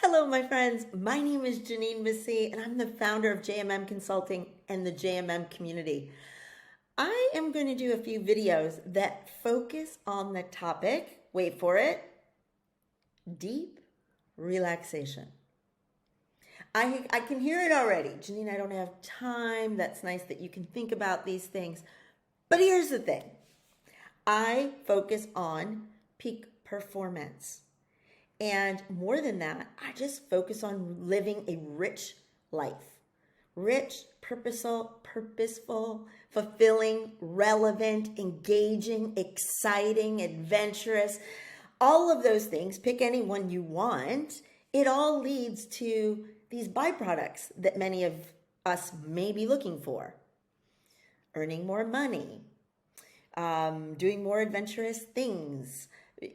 Hello, my friends. My name is Janine Missy, and I'm the founder of JMM Consulting and the JMM community. I am going to do a few videos that focus on the topic, wait for it, deep relaxation. I can hear it already. Janine, I don't have time. That's nice that you can think about these things. But here's the thing. I focus on peak performance. And more than that, I just focus on living a rich life. Rich, purposeful, fulfilling, relevant, engaging, exciting, adventurous. All of those things, pick any one you want. It all leads to these byproducts that many of us may be looking for. Earning more money, doing more adventurous things,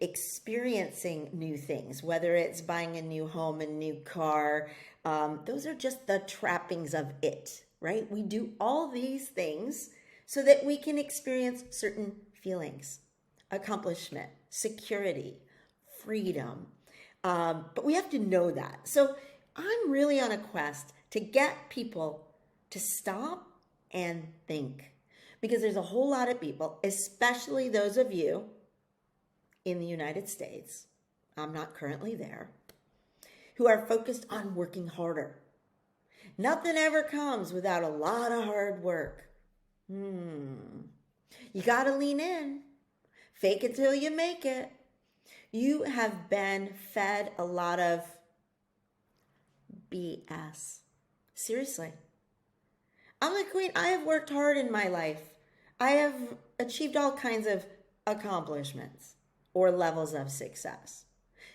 experiencing new things, whether it's buying a new home, a new car. Those are just the trappings of it, right? We do all these things so that we can experience certain feelings, accomplishment, security, freedom. But we have to know that. So I'm really on a quest to get people to stop and think, because there's a whole lot of people, especially those of you in the United States, I'm not currently there, who are focused on working harder. Nothing ever comes without a lot of hard work. You got to lean in. Fake it till you make it. You have been fed a lot of BS. Seriously. I'm the queen. I have worked hard in my life. I have achieved all kinds of accomplishments or levels of success.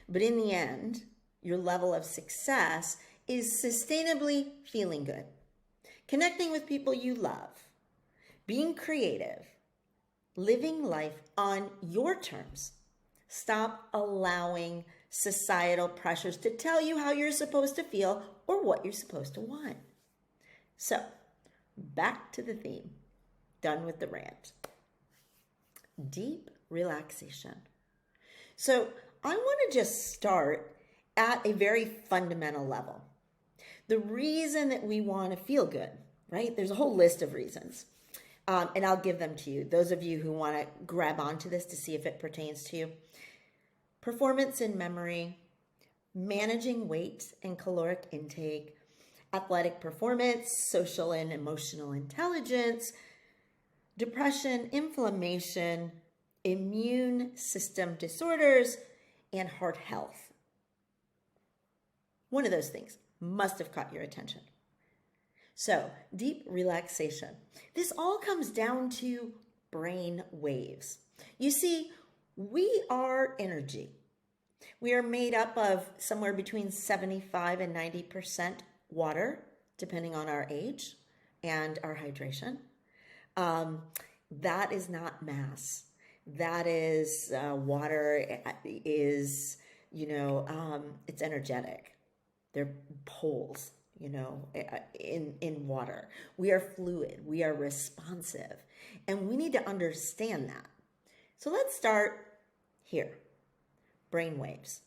But in the end, your level of success is sustainably feeling good, connecting with people you love, being creative, living life on your terms. Stop allowing societal pressures to tell you how you're supposed to feel or what you're supposed to want. So, back to the theme. Done with the rant. Deep relaxation. So I want to just start at a very fundamental level. The reason that we want to feel good, right? There's a whole list of reasons. And I'll give them to you. Those of you who want to grab onto this to see if it pertains to you. Performance and memory, managing weight and caloric intake, athletic performance, social and emotional intelligence, depression, inflammation, immune system disorders, and heart health. One of those things must have caught your attention. So, deep relaxation. This all comes down to brain waves. You see, we are energy. We are made up of somewhere between 75 and 90% water, depending on our age and our hydration. That is not mass. That is water is, it's energetic. They're poles, in water. We are fluid. We are responsive. And we need to understand that. So let's start here. Brain waves.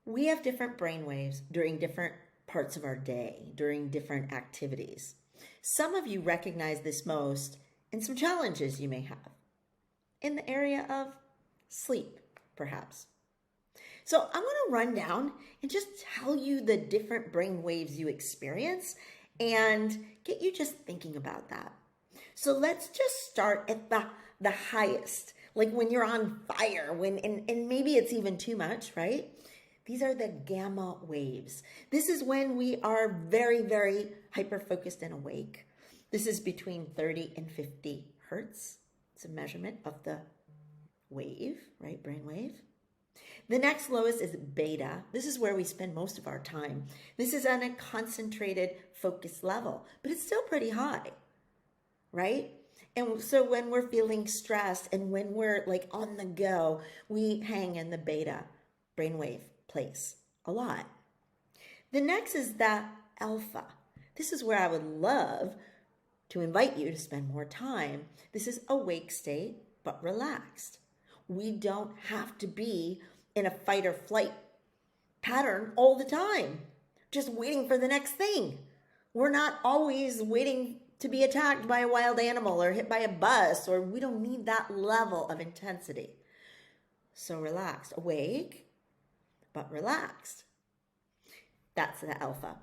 We have different brain waves during different parts of our day, during different activities. Some of you recognize this most in some challenges you may have in the area of sleep, perhaps. So I want to run down and just tell you the different brain waves you experience and get you just thinking about that. So let's just start at the highest, like when you're on fire, and maybe it's even too much, right? These are the gamma waves. This is when we are very, very hyper-focused and awake. This is between 30 and 50 hertz. It's a measurement of the wave, right? Brain wave. The next lowest is beta. This is where we spend most of our time. This is on a concentrated focus level, but it's still pretty high, right? And so when we're feeling stressed and when we're like on the go, we hang in the beta brainwave place a lot. The next is the alpha. This is where I would love to invite you to spend more time. This is awake state, but relaxed. We don't have to be in a fight or flight pattern all the time, just waiting for the next thing. We're not always waiting to be attacked by a wild animal or hit by a bus, or we don't need that level of intensity. So relaxed, awake, but relaxed. That's the alpha.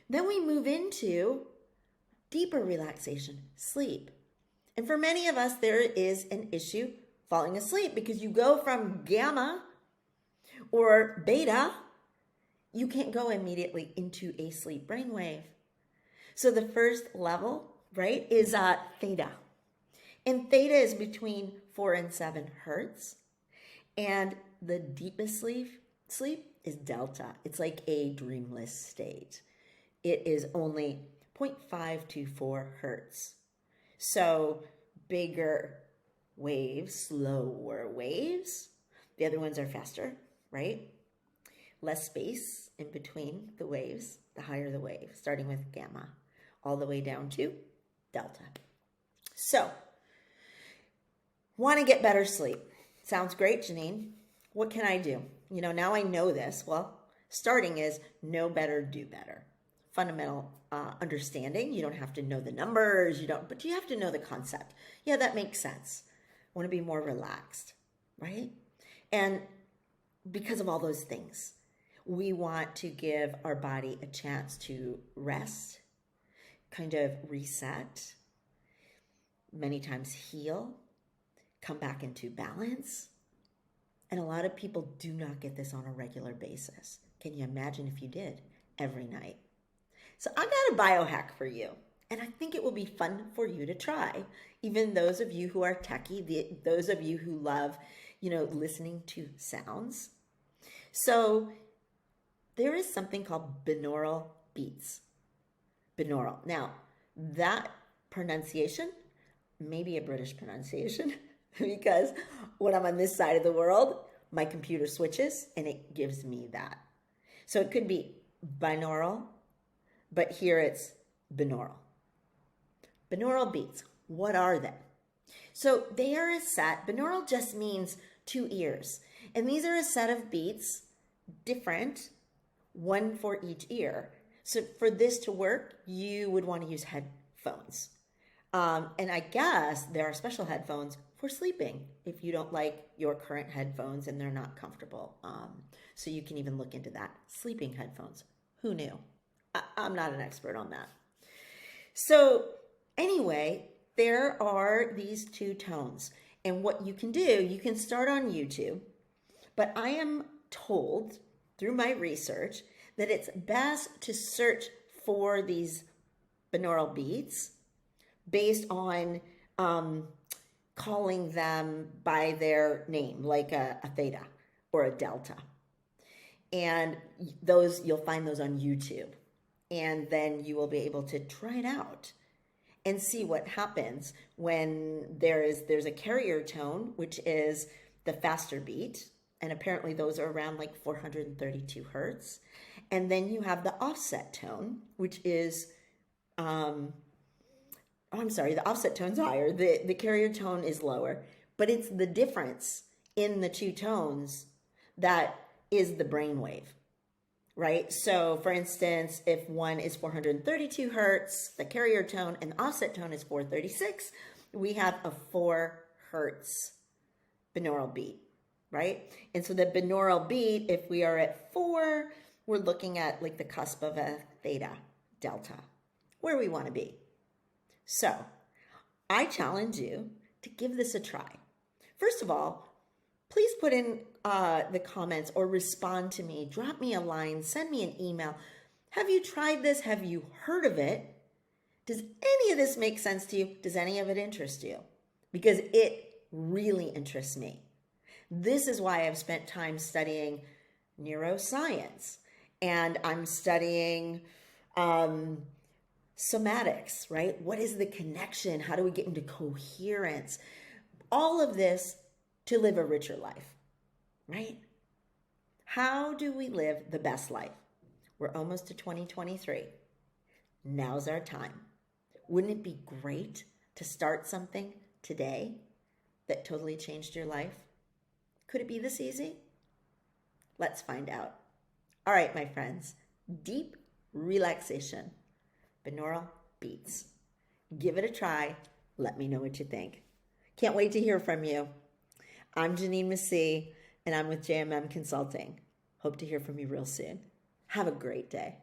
Then we move into deeper relaxation, sleep. And for many of us, there is an issue falling asleep because you go from gamma or beta, you can't go immediately into a sleep brainwave. So the first level, right, is theta. And theta is between 4 and 7 hertz. And the deepest sleep is delta. It's like a dreamless state. It is only 0.5 to 4 hertz. So bigger waves, slower waves. The other ones are faster, right? Less space in between the waves, the higher the wave, starting with gamma, all the way down to delta. So, want to get better sleep. Sounds great, Janine. What can I do? Now I know this. Well, starting is know better, do better. Fundamental understanding. You don't have to know the numbers, but you have to know the concept. Yeah, that makes sense. Want to be more relaxed, right? And because of all those things, we want to give our body a chance to rest, kind of reset, many times heal, come back into balance. And a lot of people do not get this on a regular basis. Can you imagine if you did every night? So I got a biohack for you, and I think it will be fun for you to try. Even those of you who are techie, those of you who love, listening to sounds. So there is something called binaural beats. Binaural. Now, that pronunciation may be a British pronunciation because when I'm on this side of the world, my computer switches and it gives me that. So it could be binaural, but here it's binaural. Binaural beats, what are they? So they are a set, binaural just means 2 ears. And these are a set of beats, different, one for each ear. So for this to work, you would want to use headphones. And I guess there are special headphones for sleeping if you don't like your current headphones and they're not comfortable. So you can even look into that. Sleeping headphones. Who knew? I'm not an expert on that. So anyway, there are these 2 tones. And what you can do, you can start on YouTube. But I am told through my research that it's best to search for these binaural beats based on calling them by their name, like a theta or a delta. And those, you'll find those on YouTube. And then you will be able to try it out and see what happens when there's a carrier tone, which is the faster beat. And apparently those are around like 432 hertz. And then you have the offset tone, which is, the offset tone's higher. The carrier tone is lower. But it's the difference in the 2 tones that is the brainwave, right? So for instance, if one is 432 hertz, the carrier tone, and the offset tone is 436, we have a 4 hertz binaural beat, right? And so the binaural beat, if we are at 4, we're looking at like the cusp of a theta, delta, where we want to be. So I challenge you to give this a try. First of all, please put in the comments or respond to me. Drop me a line, send me an email. Have you tried this? Have you heard of it? Does any of this make sense to you? Does any of it interest you? Because it really interests me. This is why I've spent time studying neuroscience, and I'm studying somatics, right? What is the connection? How do we get into coherence? All of this to live a richer life, right? How do we live the best life? We're almost to 2023. Now's our time. Wouldn't it be great to start something today that totally changed your life? Could it be this easy? Let's find out. All right, my friends, deep relaxation, binaural beats. Give it a try. Let me know what you think. Can't wait to hear from you. I'm Janine Massey, and I'm with JMM Consulting. Hope to hear from you real soon. Have a great day.